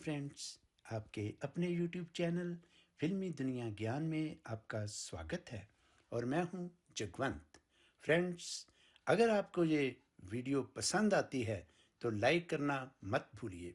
Friends, आपके अपने YouTube channel फिल्मी दुनिया ज्ञान में आपका स्वागत है और मैं हूं जगवंत। फ्रेंड्स, अगर आपको ये वीडियो पसंद आती है तो लाइक करना मत भूलिए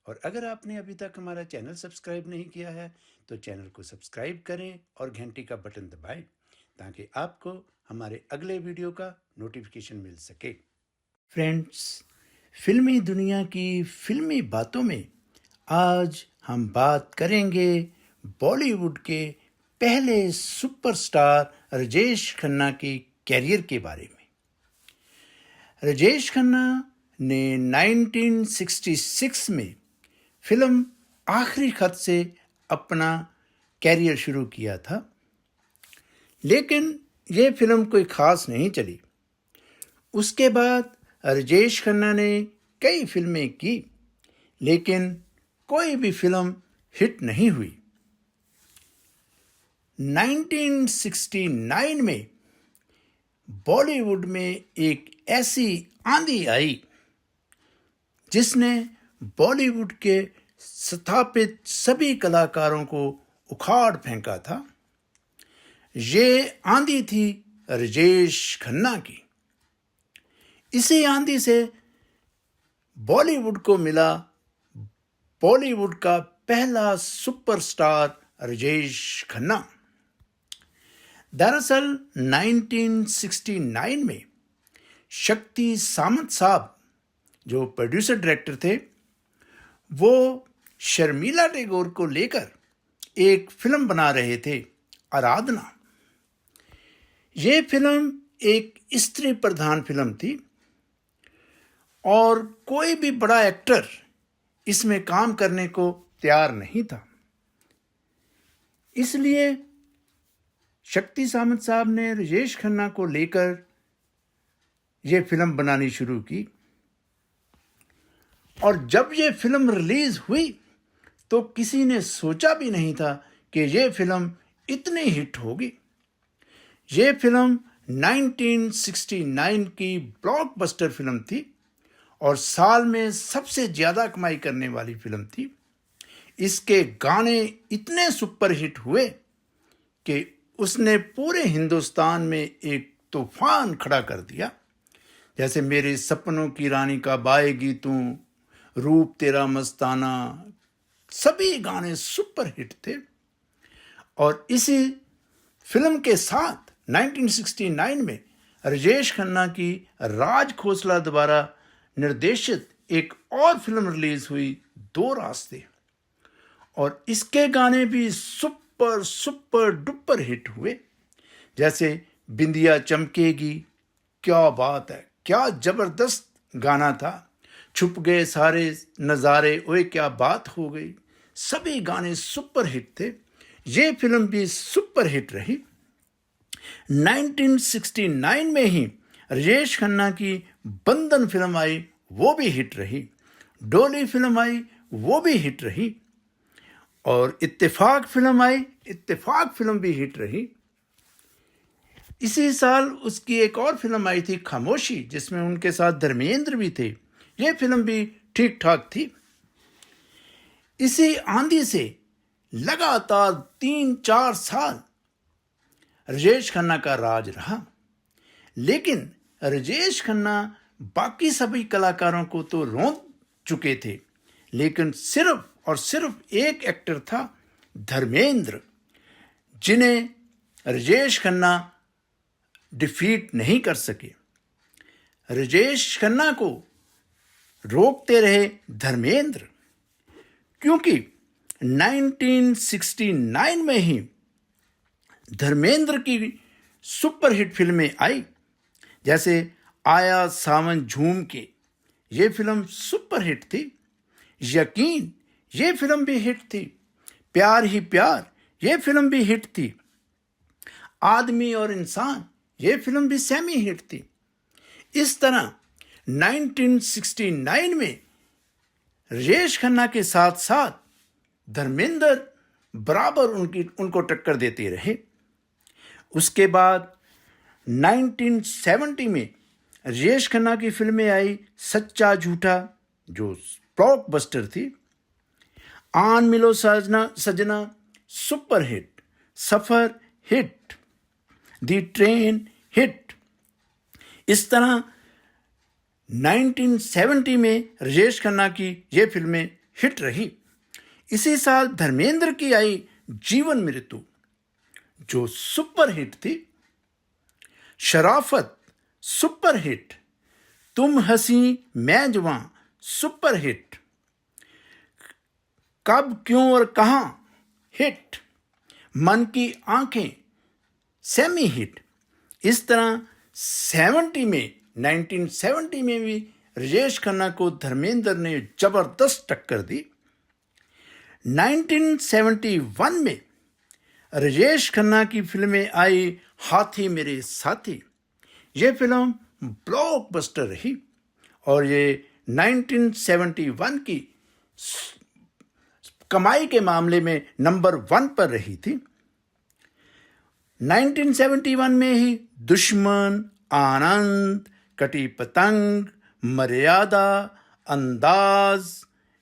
और अगर आपने अभी तक हमारा चैनल सब्सक्राइब नहीं किया है तो चैनल को सब्सक्राइब करें और घंटी का बटन दबाएं ताकि आपको हमारे अगले वीडियो का नोटिफिकेशन मिल सके। फ्रेंड्स, फिल्मी दुनिया की फिल्मी बातों में आज हम बात करेंगे बॉलीवुड के पहले सुपरस्टार राजेश खन्ना के कैरियर के बारे में। राजेश खन्ना ने 1966 में फिल्म आखिरी खत से अपना कैरियर शुरू किया था, लेकिन यह फिल्म कोई खास नहीं चली। उसके बाद राजेश खन्ना ने कई फिल्में की, लेकिन कोई भी फिल्म हिट नहीं हुई। 1969 में बॉलीवुड में एक ऐसी आंधी आई जिसने बॉलीवुड के स्थापित सभी कलाकारों को उखाड़ फेंका था। ये आंधी थी राजेश खन्ना की। इसी आंधी से बॉलीवुड को मिला बॉलीवुड का पहला सुपरस्टार राजेश खन्ना। दरअसल 1969 में शक्ति सामंत साहब, जो प्रोड्यूसर डायरेक्टर थे, वो शर्मिला टैगोर को लेकर एक फिल्म बना रहे थे, आराधना। ये फिल्म एक स्त्री प्रधान फिल्म थी और कोई भी बड़ा एक्टर इसमें काम करने को तैयार नहीं था। इसलिए शक्ति सामंत साहब ने राजेश खन्ना को लेकर यह फिल्म बनानी शुरू की और जब यह फिल्म रिलीज हुई तो किसी ने सोचा भी नहीं था कि यह फिल्म इतनी हिट होगी। यह फिल्म 1969 की ब्लॉकबस्टर फिल्म थी और साल में सबसे ज़्यादा कमाई करने वाली फिल्म थी। इसके गाने इतने सुपरहिट हुए कि उसने पूरे हिंदुस्तान में एक तूफान खड़ा कर दिया। जैसे मेरे सपनों की रानी कब आएगी तू, रूप तेरा मस्ताना, सभी गाने सुपरहिट थे। और इसी फिल्म के साथ 1969 में राजेश खन्ना की राज खोसला द्वारा निर्देशित एक और फिल्म रिलीज हुई, दो रास्ते, और इसके गाने भी सुपर डुपर हिट हुए। जैसे बिंदिया चमकेगी, क्या बात है, क्या जबरदस्त गाना था। छुप गए सारे नज़ारे, ओए क्या बात हो गई, सभी गाने सुपर हिट थे। ये फिल्म भी सुपर हिट रही। 1969 में ही राजेश खन्ना की बंधन फिल्म आई, वो भी हिट रही। डोली फिल्म आई, वो भी हिट रही। और इत्तेफाक फिल्म आई, इत्तेफाक फिल्म भी हिट रही। इसी साल उसकी एक और फिल्म आई थी, खामोशी, जिसमें उनके साथ धर्मेंद्र भी थे। यह फिल्म भी ठीक ठाक थी। इसी आंधी से लगातार 3-4 साल राजेश खन्ना का राज रहा, लेकिन राजेश खन्ना बाकी सभी कलाकारों को तो रोंद चुके थे, लेकिन सिर्फ और सिर्फ एक एक्टर था, धर्मेंद्र, जिन्हें राजेश खन्ना डिफीट नहीं कर सके। राजेश खन्ना को रोकते रहे धर्मेंद्र, क्योंकि 1969 में ही धर्मेंद्र की सुपरहिट फिल्में आई। जैसे आया सावन झूम के, ये फिल्म सुपरहिट थी। यकीन, ये फिल्म भी हिट थी। प्यार ही प्यार, ये फिल्म भी हिट थी। आदमी और इंसान, ये फिल्म भी सेमी हिट थी। इस तरह 1969 में राजेश खन्ना के साथ साथ धर्मेंद्र बराबर उनको टक्कर देते रहे। उसके बाद 1970 में राजेश खन्ना की फिल्में आई, सच्चा झूठा, जो ब्लॉकबस्टर थी। आन मिलो सजना सजना सुपर हिट, सफर हिट, दी ट्रेन हिट। इस तरह 1970 में राजेश खन्ना की ये फिल्में हिट रही। इसी साल धर्मेंद्र की आई जीवन मृत्यु जो सुपर हिट थी, शराफत सुपर हिट, तुम हंसी मैं जवां सुपर हिट, कब क्यों और कहां हिट, मन की आंखें सेमी हिट। इस तरह 1970 में भी राजेश खन्ना को धर्मेंद्र ने जबरदस्त टक्कर दी। 1971 में राजेश खन्ना की फिल्में आई हाथी मेरे साथी। ये फिल्म ब्लॉकबस्टर रही और ये 1971 की कमाई के मामले में नंबर 1 पर रही थी। 1971 में ही दुश्मन, आनंद, कटी पतंग, मर्यादा, अंदाज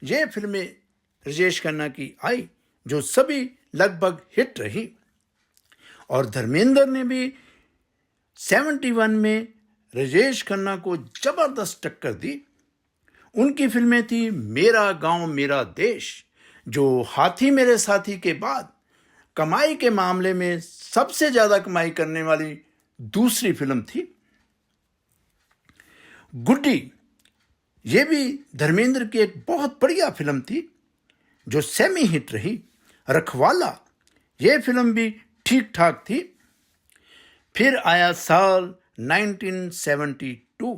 ये फिल्में राजेश खन्ना की आई जो सभी लगभग हिट रही। और धर्मेंद्र ने भी 71 में राजेश खन्ना को जबरदस्त टक्कर दी। उनकी फिल्में थी मेरा गांव मेरा देश जो हाथी मेरे साथी के बाद कमाई के मामले में सबसे ज्यादा कमाई करने वाली दूसरी फिल्म थी। गुड्डी ये भी धर्मेंद्र की एक बहुत बढ़िया फिल्म थी जो सेमी हिट रही। रखवाला ये फिल्म भी ठीक ठाक थी। फिर आया साल 1972।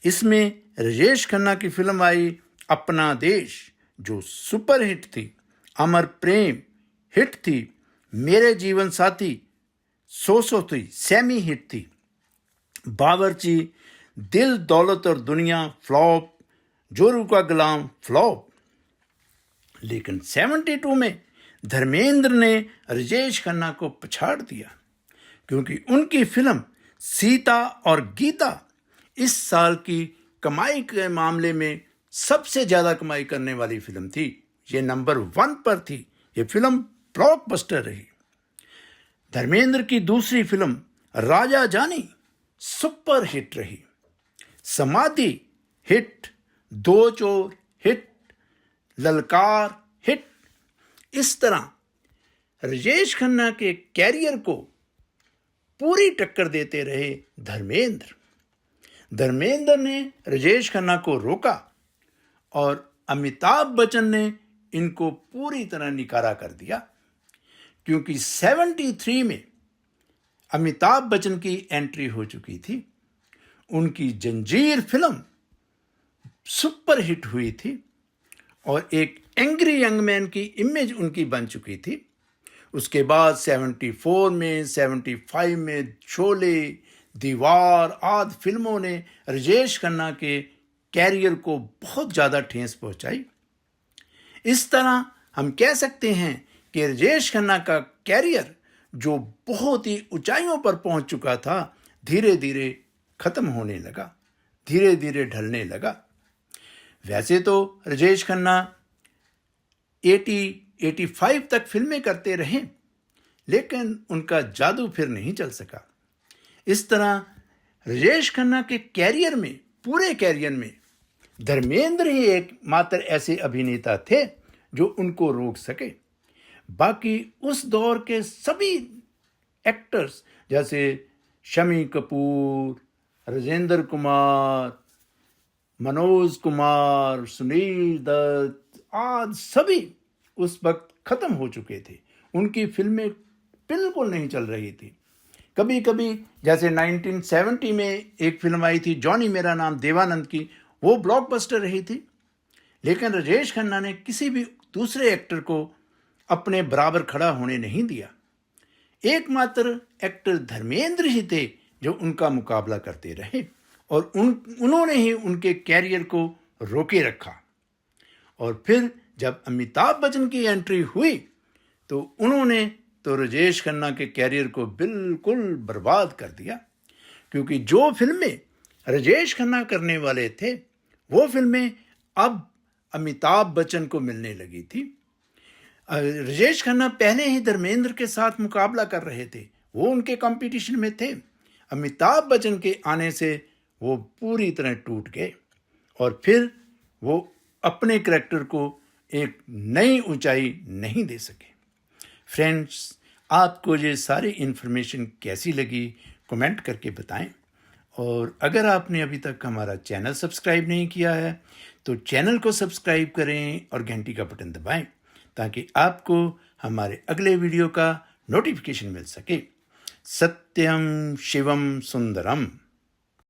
इसमें राजेश खन्ना की फिल्म आई अपना देश जो सुपर हिट थी। अमर प्रेम हिट थी। मेरे जीवन साथी सो थी, सेमी हिट थी। बावर्ची, दिल दौलत और दुनिया फ्लॉप, जोरू का गुलाम फ्लॉप। लेकिन 72 में धर्मेंद्र ने राजेश खन्ना को पछाड़ दिया क्योंकि उनकी फिल्म सीता और गीता इस साल की कमाई के मामले में सबसे ज्यादा कमाई करने वाली फिल्म थी। ये नंबर 1 पर थी। ये फिल्म ब्लॉकबस्टर रही। धर्मेंद्र की दूसरी फिल्म राजा जानी सुपर हिट रही। समाधि हिट, दो चोर हिट, ललकार हिट। इस तरह राजेश खन्ना के कैरियर को पूरी टक्कर देते रहे धर्मेंद्र। धर्मेंद्र ने राजेश खन्ना को रोका और अमिताभ बच्चन ने इनको पूरी तरह निकारा कर दिया क्योंकि 73 में अमिताभ बच्चन की एंट्री हो चुकी थी। उनकी जंजीर फिल्म सुपर हिट हुई थी और एक एंग्री यंग मैन की इमेज उनकी बन चुकी थी। उसके बाद 74 में, 75 में शोले, दीवार आदि फिल्मों ने राजेश खन्ना के कैरियर को बहुत ज़्यादा ठेस पहुंचाई। इस तरह हम कह सकते हैं कि राजेश खन्ना का कैरियर जो बहुत ही ऊंचाइयों पर पहुंच चुका था, धीरे धीरे खत्म होने लगा, धीरे धीरे ढलने लगा। वैसे तो राजेश खन्ना 85 तक फिल्में करते रहे, लेकिन उनका जादू फिर नहीं चल सका। इस तरह राजेश खन्ना के कैरियर में, पूरे कैरियर में धर्मेंद्र ही एकमात्र ऐसे अभिनेता थे जो उनको रोक सके। बाकी उस दौर के सभी एक्टर्स जैसे शमी कपूर, राजेंद्र कुमार, मनोज कुमार, सुनील दत्त आदि सभी उस वक्त खत्म हो चुके थे। उनकी फिल्में बिल्कुल नहीं चल रही थी। कभी कभी जैसे 1970 में एक फिल्म आई थी जॉनी मेरा नाम देवानंद की, वो ब्लॉकबस्टर रही थी। लेकिन राजेश खन्ना ने किसी भी दूसरे एक्टर को अपने बराबर खड़ा होने नहीं दिया। एकमात्र एक्टर धर्मेंद्र ही थे जो उनका मुकाबला करते रहे और उन्होंने ही उनके कैरियर को रोके रखा। और फिर जब अमिताभ बच्चन की एंट्री हुई तो उन्होंने तो राजेश खन्ना के कैरियर को बिल्कुल बर्बाद कर दिया, क्योंकि जो फिल्में राजेश खन्ना करने वाले थे वो फिल्में अब अमिताभ बच्चन को मिलने लगी थी। राजेश खन्ना पहले ही धर्मेंद्र के साथ मुकाबला कर रहे थे, वो उनके कंपटीशन में थे। अमिताभ बच्चन के आने से वो पूरी तरह टूट गए और फिर वो अपने करैक्टर को एक नई ऊंचाई नहीं दे सके। फ्रेंड्स, आपको ये सारी इन्फॉर्मेशन कैसी लगी कमेंट करके बताएं। और अगर आपने अभी तक हमारा चैनल सब्सक्राइब नहीं किया है तो चैनल को सब्सक्राइब करें और घंटी का बटन दबाएं ताकि आपको हमारे अगले वीडियो का नोटिफिकेशन मिल सके। सत्यम शिवम सुंदरम।